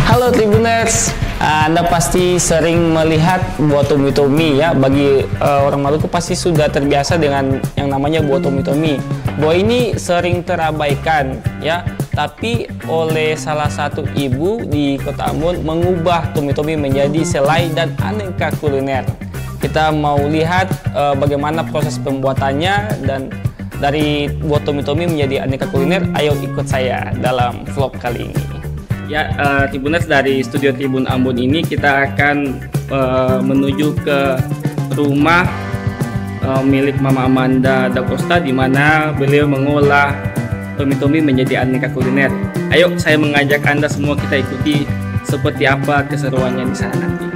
Halo Tribuners, Anda pasti sering melihat buah tomi-tomi ya. Bagi orang Maluku pasti sudah terbiasa dengan yang namanya buah tomi-tomi. Buah ini sering terabaikan ya, tapi oleh salah satu ibu di Kota Ambon mengubah tomi-tomi menjadi selai dan aneka kuliner. Kita mau lihat bagaimana proses pembuatannya dan dari buah tomi-tomi menjadi aneka kuliner. Ayo ikut saya dalam vlog kali ini. Ya, Tribuners, dari studio Tribun Ambon ini kita akan menuju ke rumah milik Mama Amanda Da Costa, di mana beliau mengolah tomi-tomi menjadi aneka kuliner. Ayo, saya mengajak Anda semua kita ikuti seperti apa keseruannya di sana nanti.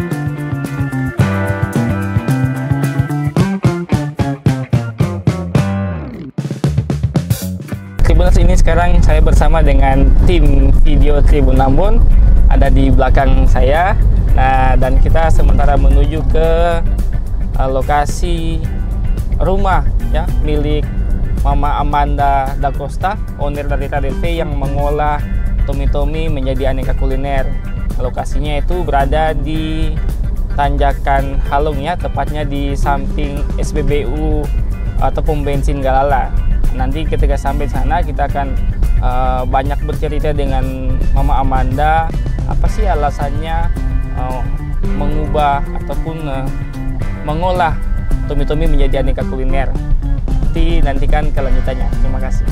Tribuners, ini sekarang saya bersama dengan tim video Tribun Ambon, ada di belakang saya. Nah, dan kita sementara menuju ke lokasi rumah ya milik Mama Amanda Da Costa, owner dari Radel V, yang mengolah tomi-tomi menjadi aneka kuliner. Lokasinya itu berada di Tanjakan Halong ya, tepatnya di samping SPBU atau pom bensin Galala. Nanti ketika sampai sana kita akan banyak bercerita dengan Mama Amanda, apa sih alasannya mengubah ataupun mengolah tomi-tomi menjadi aneka kuliner. Nantikan kelanjutannya. Terima kasih.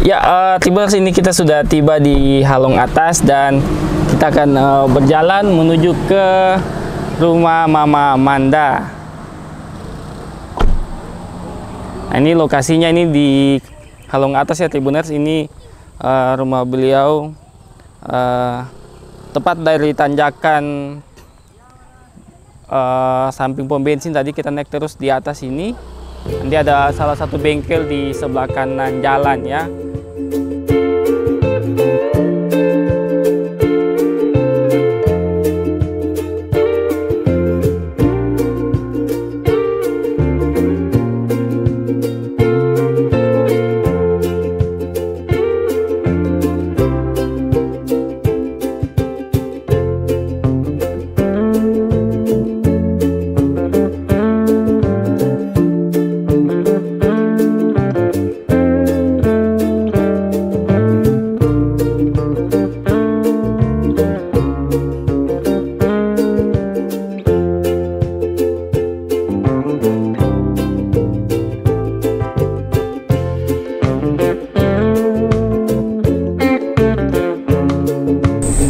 Ya, Tribuners, ini kita sudah tiba di Halong Atas dan kita akan berjalan menuju ke rumah Mama Amanda. Nah, ini lokasinya ini di Halong Atas ya Tribuners. Ini rumah beliau tepat dari tanjakan samping pom bensin. Tadi kita naik terus di atas ini. Nanti ada salah satu bengkel di sebelah kanan jalan ya.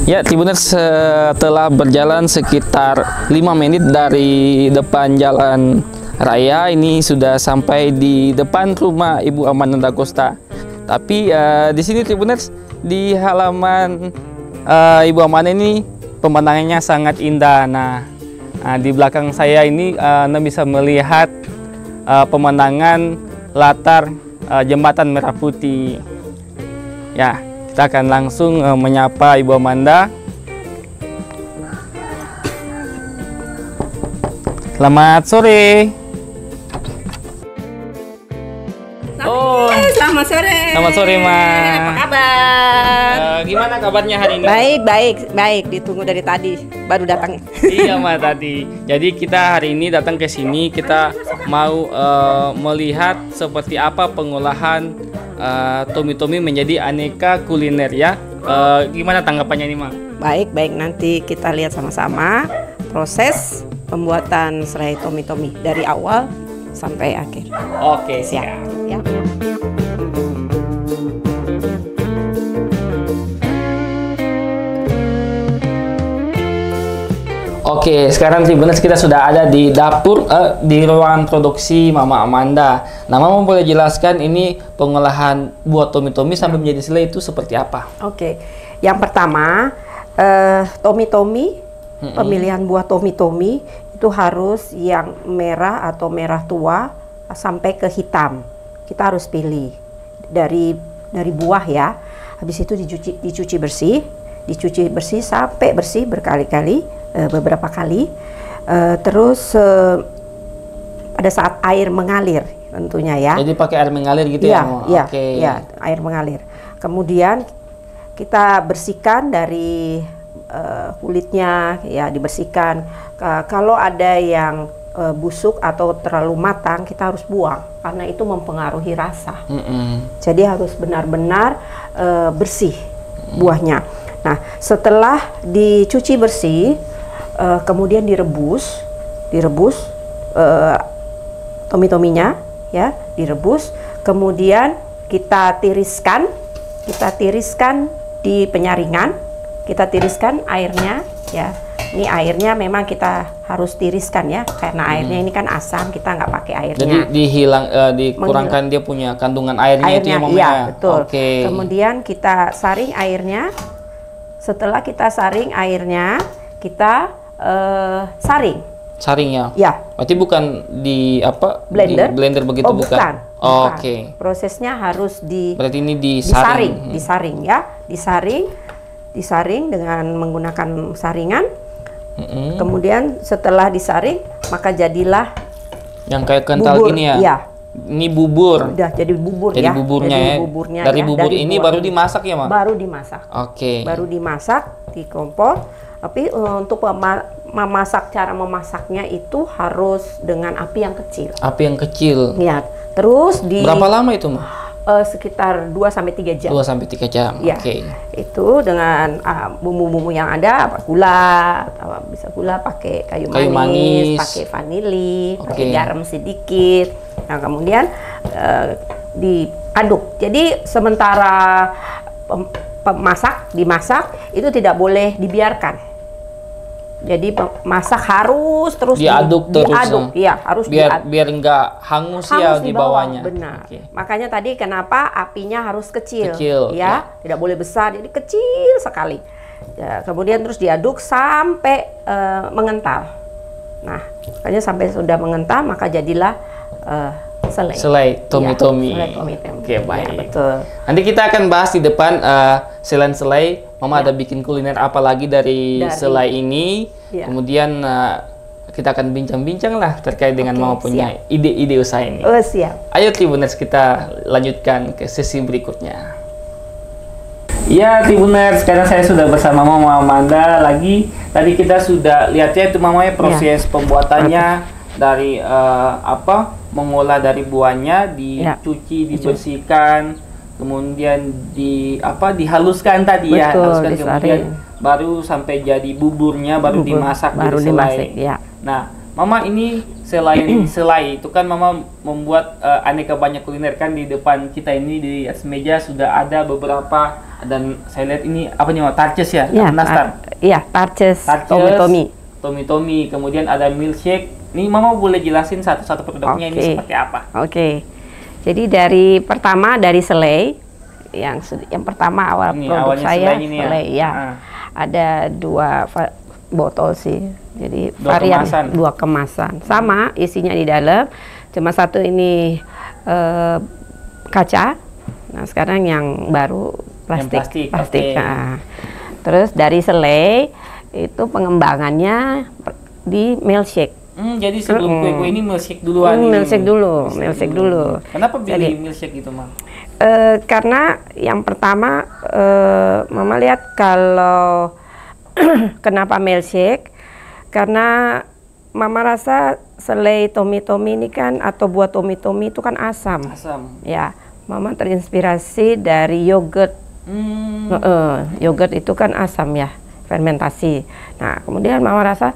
Ya, Tribuners, setelah berjalan sekitar 5 menit dari depan jalan raya, ini sudah sampai di depan rumah Ibu Amanda Da Costa. Tapi di sini Tribuners, di halaman Ibu Amanda ini pemandangannya sangat indah. Nah, di belakang saya ini Anda bisa melihat pemandangan latar jembatan Merah Putih. Ya, kita akan langsung menyapa Ibu Amanda. Selamat sore. Selamat Selamat sore. Selamat sore, Ma. Apa kabar? Gimana kabarnya hari ini? Baik. Ditunggu dari tadi, baru datang. Iya, Ma, tadi. Jadi kita hari ini datang ke sini, kita mau melihat seperti apa pengolahan tomi-tomi menjadi aneka kuliner ya. Gimana tanggapannya nih, Ma? Baik. Nanti kita lihat sama-sama proses pembuatan serai tomi-tomi dari awal sampai akhir. Oke, Siap. Ya. Oke, sekarang Tribuners kita sudah ada di dapur, di ruangan produksi Mama Amanda. Nah, Mama boleh jelaskan ini pengolahan buah tomi-tomi sampai menjadi selai itu seperti apa? Oke. Yang pertama, tomi-tomi, pemilihan buah tomi-tomi itu harus yang merah atau merah tua sampai ke hitam. Kita harus pilih dari buah ya. Habis itu dicuci bersih sampai bersih berkali-kali, beberapa kali. Terus pada saat air mengalir tentunya ya. Jadi pakai air mengalir gitu ya? Iya, Oke. iya, air mengalir. Kemudian kita bersihkan dari kulitnya ya, dibersihkan. Kalau ada yang busuk atau terlalu matang, kita harus buang karena itu mempengaruhi rasa. Jadi harus benar-benar bersih buahnya. Nah, setelah dicuci bersih, kemudian direbus tomi-tominya ya, direbus. Kemudian kita tiriskan di penyaringan. Kita tiriskan airnya ya. Ini airnya memang kita harus tiriskan ya, karena airnya ini kan asam, kita nggak pakai airnya. Jadi dikurangkan dia punya kandungan airnya itu ya, Mama? Iya, betul. Oke. Kemudian kita saring airnya. Setelah kita saring airnya, kita saring ya? Ya. Berarti bukan di apa? Blender? Di blender begitu? Oh, bukan. Oke. Prosesnya harus berarti ini disaring. Disaring ya, disaring dengan menggunakan saringan. Kemudian setelah disaring, maka jadilah yang kayak kental bubur, gini ya? Iya. Ini bubur. Udah jadi bubur jadi ya. Buburnya jadi ya. buburnya dari ya, bubur dari ini buah. Baru dimasak ya, Ma? Baru dimasak. Oke. Baru dimasak di kompor. Tapi untuk cara memasaknya itu harus dengan api yang kecil. Api yang kecil. Ya. Terus berapa lama itu, Ma? Sekitar 2-3 jam. 2-3 jam. Ya. Oke. Itu dengan bumbu-bumbu yang ada, apa gula, atau bisa gula, pakai kayu manis, pakai vanili, pakai garam sedikit. Nah, kemudian diaduk. Jadi sementara dimasak itu tidak boleh dibiarkan. Jadi masak harus terus diaduk terus. Ya, harus biar nggak hangus ya di bawahnya. Benar. Makanya tadi kenapa apinya harus kecil ya. Tidak boleh besar, jadi kecil sekali. Ya, kemudian terus diaduk sampai mengental. Nah, makanya sampai sudah mengental maka jadilah selai tomi-tomi. Oke, baik. Ya, betul. Nanti kita akan bahas di depan selain selai, Mama ada bikin kuliner apa lagi dari selai ini. Kemudian kita akan bincang-bincang lah terkait dengan Mama punya ide-ide usaha ini. Oh, siap. Ayo Tribuners, kita lanjutkan ke sesi berikutnya. Ya Tribuners, sekarang saya sudah bersama Mama Amanda lagi. Tadi kita sudah lihat ya itu mamanya proses pembuatannya dari mengolah dari buahnya, dicuci, dibersihkan, kemudian dihaluskan tadi. Betul, haluskan, kemudian baru sampai jadi buburnya, baru dimasak, baru dimasak ya. Nah, Mama ini selain selai itu kan Mama membuat aneka banyak kuliner kan. Di depan kita ini di atas meja sudah ada beberapa, dan saya lihat ini apa nih, tarces ya? Iya, tarces tomi-tomi, kemudian ada milkshake. Ini Mama boleh jelasin satu-satu produknya ini seperti apa? Oke. Jadi dari selai yang pertama produk saya selai ya. Ada 2 botol sih. Jadi varian 2 kemasan. Sama isinya di dalam. Cuma satu ini kaca. Nah, sekarang yang baru plastik. Nah, terus dari selai itu pengembangannya di milkshake. Jadi sebelum kue-kue ini milkshake duluan ini. Milkshake dulu. Kenapa pilih milkshake itu, Ma? Karena yang pertama Mama lihat kalau kenapa milkshake, karena Mama rasa selai tomi-tomi ini kan atau buah tomi-tomi itu kan asam. Ya, Mama terinspirasi dari yogurt. Yogurt itu kan asam ya, fermentasi. Nah, kemudian Mama rasa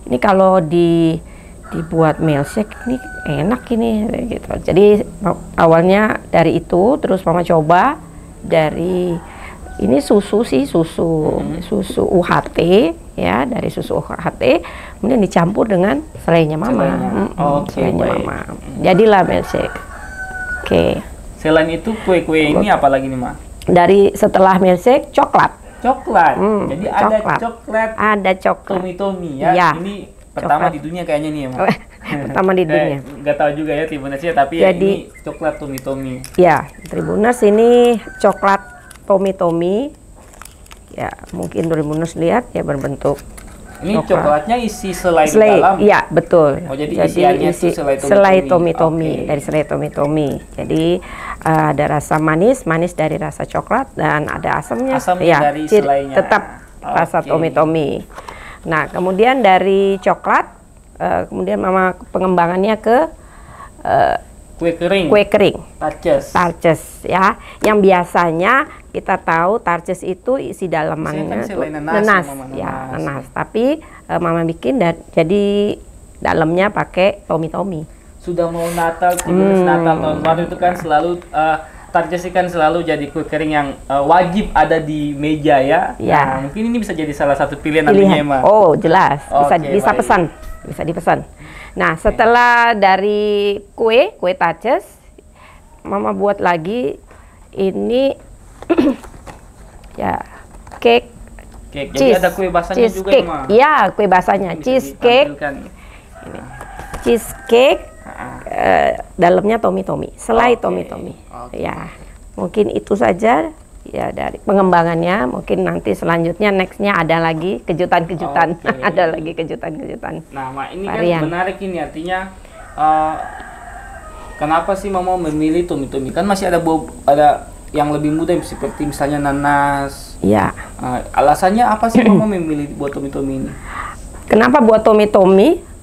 ini kalau dibuat milkshake ini enak ini gitu. Jadi awalnya dari itu, terus Mama coba dari ini susu UHT ya, dari susu UHT kemudian dicampur dengan selainya Mama. Selainya Mama. Jadilah milkshake. Oke. Selain itu kue-kue ini apa lagi nih, Ma? Dari setelah milkshake coklat. Jadi coklat. Ada coklat. Tomi-tomi ya. Ini pertama di dunia kayaknya nih ya, Ma. Pertama di dunia. Nggak tahu juga ya Tribuners ya, tapi jadi, ini coklat tomi-tomi. Ya, Tribuners ini coklat tomi-tomi. Ya, mungkin Tribuners lihat ya berbentuk. Ini coklatnya isi selai di dalam. Iya, betul. Jadi isiannya isi selai tomi-tomi. Dari selai tomi-tomi. Jadi ada rasa manis dari rasa coklat dan ada asamnya. Ya, dari selainya. Tetap rasa tomi-tomi. Nah, kemudian dari coklat, kemudian Mama pengembangannya ke kue kering. Tarces ya. Yang biasanya kita tahu tarces itu isi dalamannya nanas. Tapi Mama bikin jadi dalamnya pakai tomi-tomi. Sudah mau Natal, Natal tahun baru itu kan selalu tarces kan selalu jadi kue kering yang wajib ada di meja ya. Nah, mungkin ini bisa jadi salah satu pilihan nantinya, Ma. Oh, jelas. Bisa dipesan. Nah, setelah dari kue tarces, Mama buat lagi ini ya cake. Jadi ada kue basahnya juga, Ma. Ya, kue basahnya cheesecake. Cheesecake. Dalamnya tomi-tomi, selai tomi-tomi. Ya, mungkin itu saja ya dari pengembangannya. Mungkin nanti selanjutnya nextnya ada lagi kejutan-kejutan. Ada lagi kejutan-kejutan. Nah, Ma, ini kan menarik ini, artinya kenapa sih Mama memilih tomi-tomi? Kan masih ada yang lebih mudah seperti misalnya nanas. Ya. Alasannya apa sih Mama memilih buat tomi-tomi ini? Kenapa buat tomi-tomi?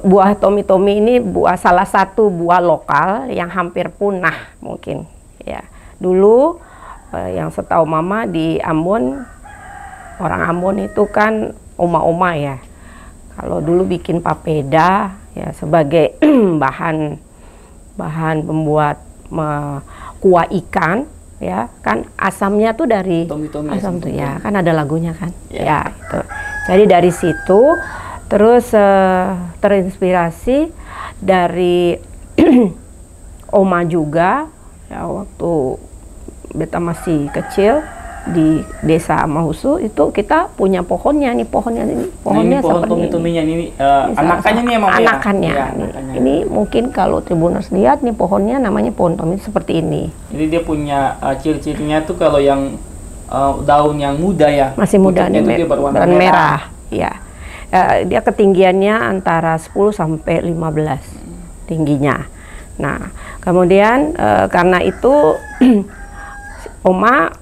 Buah tomi-tomi ini salah satu buah lokal yang hampir punah mungkin ya. Dulu yang setahu Mama di Ambon, orang Ambon itu kan oma-oma ya. Kalau dulu bikin papeda ya sebagai bahan pembuat kuah ikan ya, kan asamnya tuh dari asam tuh ya, kan ada lagunya kan. Ya itu. Jadi dari situ terus terinspirasi dari Oma juga ya, waktu beta masih kecil di desa Mahusu itu kita punya pohonnya pohonnya pohon tomi-tominya ini anakannya nih Mama. Anakannya. Ini mungkin kalau Tribuners lihat nih pohonnya namanya pohon tomi seperti ini. Jadi dia punya ciri-cirinya tuh kalau yang daun yang muda ya. Masih muda nih, dia berwarna merah. Ya. Dia ketinggiannya antara 10 sampai 15 tingginya. Nah, kemudian karena itu Oma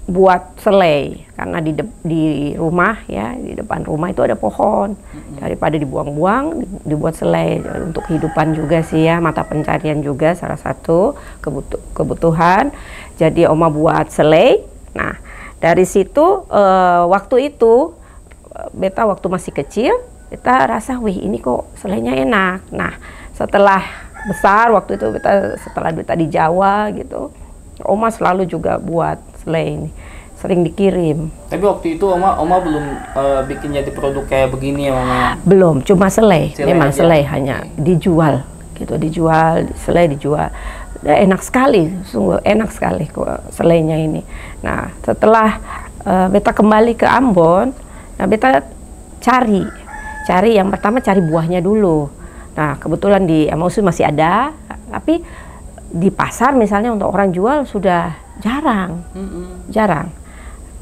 buat selai karena di rumah ya, di depan rumah itu ada pohon. Daripada dibuang-buang, dibuat selai untuk kehidupan juga sih ya, mata pencarian juga salah satu kebutuhan. Jadi Oma buat selai. Nah, dari situ waktu itu beta waktu masih kecil, beta rasa, wih ini kok selainya enak. Nah, setelah besar waktu itu setelah beta di Jawa gitu, Oma selalu juga buat selai ini, sering dikirim. Tapi waktu itu Oma belum bikin jadi produk kayak begini ya, Mama? Belum, cuma selai. Memang selai hanya dijual gitu, selai dijual. Enak sekali, sungguh enak sekali kok selainya ini. Nah, setelah beta kembali ke Ambon, nah, beta cari yang pertama cari buahnya dulu. Nah, kebetulan di Mahusu masih ada, tapi di pasar misalnya untuk orang jual sudah jarang.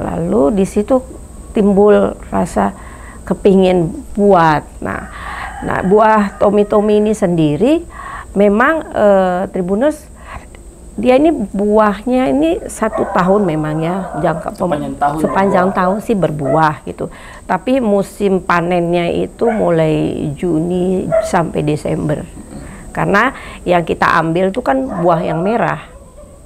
Lalu di situ timbul rasa kepingin buat. Nah, Nah, buah Tommy ini sendiri memang Tribuners, dia ini buahnya ini 1 tahun memang ya, jangka sepanjang tahun sih berbuah gitu. Tapi musim panennya itu mulai Juni sampai Desember. Karena yang kita ambil itu kan buah yang merah,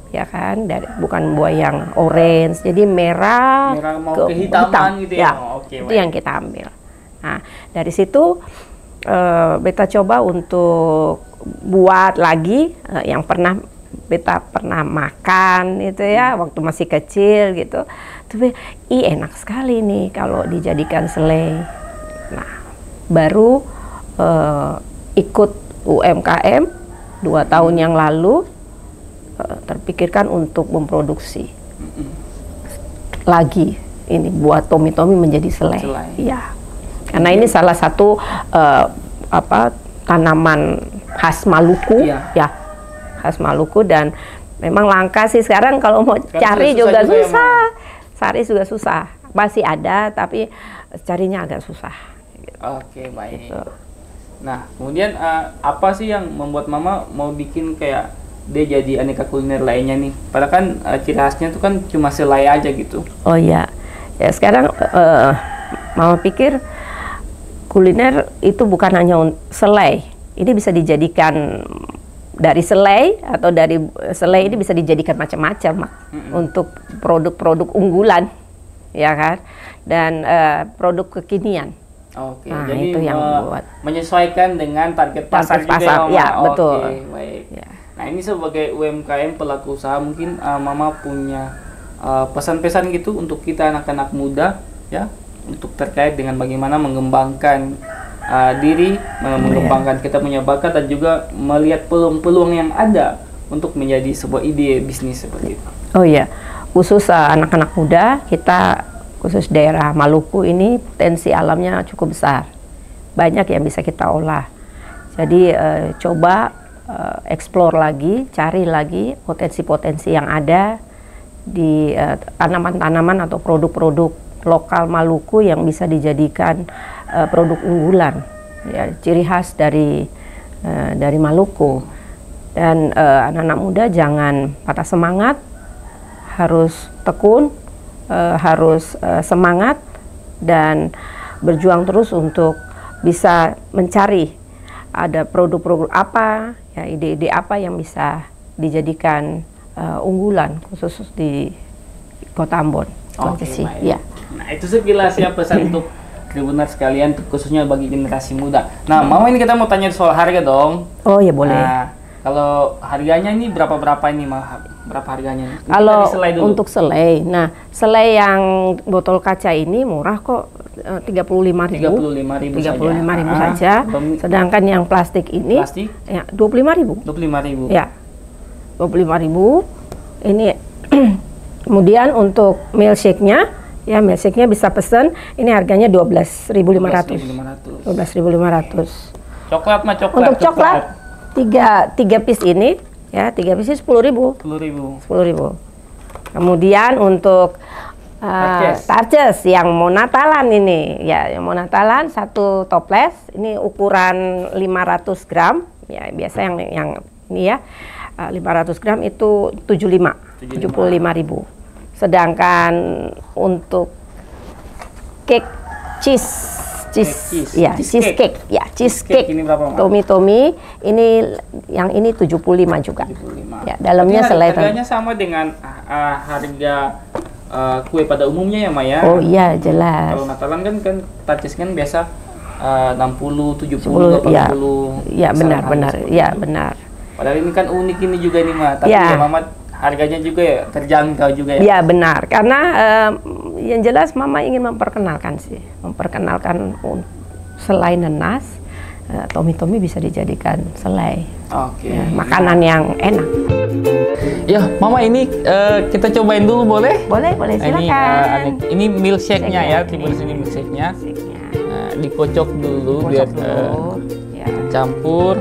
ya kan, bukan buah yang orange. Jadi merah mau ke hitam gitu ya. Itu yang kita ambil. Nah, dari situ beta coba untuk buat lagi yang beta pernah makan itu ya waktu masih kecil gitu. Tapi enak sekali nih kalau dijadikan selai. Nah, baru ikut UMKM 2 tahun yang lalu, terpikirkan untuk memproduksi lagi ini buat Tommy menjadi selai. Ya. Karena ini salah satu tanaman khas Maluku ya, khas Maluku, dan memang langka sih sekarang, kalau mau cari juga susah. Cari juga susah. Masih ada tapi carinya agak susah. Oke, baik. Gitu. Nah, kemudian apa sih yang membuat Mama mau bikin kayak dia jadi aneka kuliner lainnya nih? Padahal kan ciri khasnya tuh kan cuma selai aja gitu. Oh iya. Ya sekarang Mama pikir kuliner itu bukan hanya selai. Ini bisa dijadikan dari selai, atau dari selai ini bisa dijadikan macam-macam untuk produk-produk unggulan, ya kan, dan produk kekinian. Oke, nah, jadi itu yang buat menyesuaikan dengan target pasar juga ya, Mama? Ya, betul. Oke, baik. Ya. Nah, ini sebagai UMKM pelaku usaha, mungkin Mama punya pesan-pesan gitu untuk kita anak-anak muda ya, untuk terkait dengan bagaimana mengembangkan diri, mengembangkan kita punya bakat, dan juga melihat peluang-peluang yang ada untuk menjadi sebuah ide bisnis seperti itu. Oh iya, khusus anak-anak muda kita, khusus daerah Maluku ini potensi alamnya cukup besar, banyak yang bisa kita olah. Jadi coba explore lagi, cari lagi potensi-potensi yang ada di tanaman-tanaman atau produk-produk lokal Maluku yang bisa dijadikan produk unggulan, ya, ciri khas dari Maluku. Dan anak-anak muda jangan patah semangat, harus tekun, harus semangat dan berjuang terus untuk bisa mencari ada produk-produk apa, ya, ide-ide apa yang bisa dijadikan unggulan khusus di Kota Ambon. Oke, ya. Nah, itu sekilas ya pesan untuk Tribuners sekalian, khususnya bagi generasi muda. Nah, Mama, ini kita mau tanya soal harga dong. Oh ya, boleh. Nah, kalau harganya ini berapa ini, Ma? Berapa harganya? Kalau untuk selai, nah selai yang botol kaca ini murah kok, 35.000. 35.000 saja. Sedangkan yang plastik ini ya 25.000. 25.000. Ya. 25.000. Ini kemudian untuk milkshake-nya, ya milkshake-nya bisa pesen, ini harganya 12.500. 12.500. Coklat mah coklat. Untuk coklat 3 piece ini, ya 3 piece 10.000. 10.000. Kemudian untuk tarches yang mau Natalan ini, ya yang mau Natalan 1 toples, ini ukuran 500 gram, ya biasa yang ini ya, 500 gram itu 75.000. Sedangkan untuk cake cheesecake ini berapa, Tommy ini yang ini 75 juga. 75. Ya, dalamnya selai. Harganya sama dengan harga kue pada umumnya ya, Maya? Oh iya, jelas. Kalau Natalan kan tarches kan biasa 60, 70, 80. Ya, benar. Ya, benar. Padahal ini kan unik ini juga nih, Ma. Tapi ya Mama, harganya juga ya terjangkau juga ya. Ya, benar. Karena yang jelas Mama ingin memperkenalkan selain nanas, Tommy bisa dijadikan selai. Oke. Ya, makanan yang enak. Ya, Mama, ini kita cobain dulu boleh? Boleh, silakan. Ini milkshake-nya ya, tiba di sini milkshake-nya. Dikocok dulu biar ya. campur.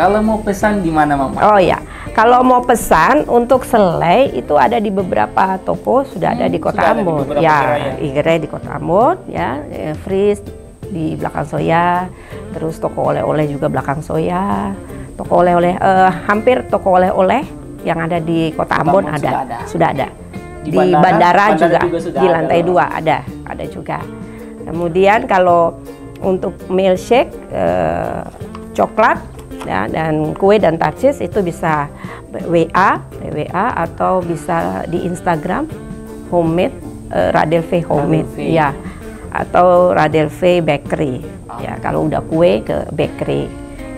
Kalau mau pesan di mana Mama? Oh ya, kalau mau pesan untuk selai itu ada di beberapa toko, sudah ada di Kota Ambon. Ya, Igerai di Kota Ambon, ya, Fris di belakang Soya, terus toko oleh-oleh juga belakang Soya, toko oleh-oleh hampir toko oleh-oleh yang ada di Kota Ambon sudah ada. Di bandara juga di lantai 2 ada juga. Kemudian kalau untuk milkshake, coklat, ya, dan kue dan takjil itu bisa WA atau bisa di Instagram homemade, Radel V homemade, ya, atau Radel V bakery, ya, kalau udah kue ke bakery.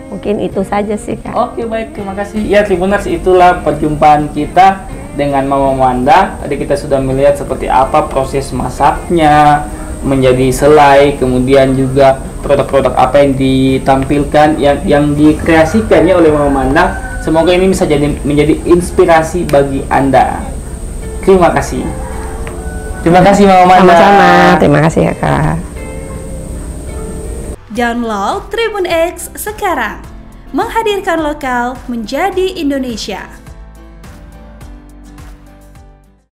Mungkin itu saja sih, Kak. Oke, baik, terima kasih. Ya, Tribuners, itulah perjumpaan kita dengan Mama Wanda. Tadi kita sudah melihat seperti apa proses masaknya menjadi selai, kemudian juga produk-produk apa yang ditampilkan, yang dikreasikannya oleh Mama Wanda. Semoga ini bisa menjadi inspirasi bagi Anda. Terima kasih. Terima kasih Mama Wanda. Sama-sama. Terima kasih ya, Kak. Download Tribun X sekarang. Menghadirkan lokal menjadi Indonesia.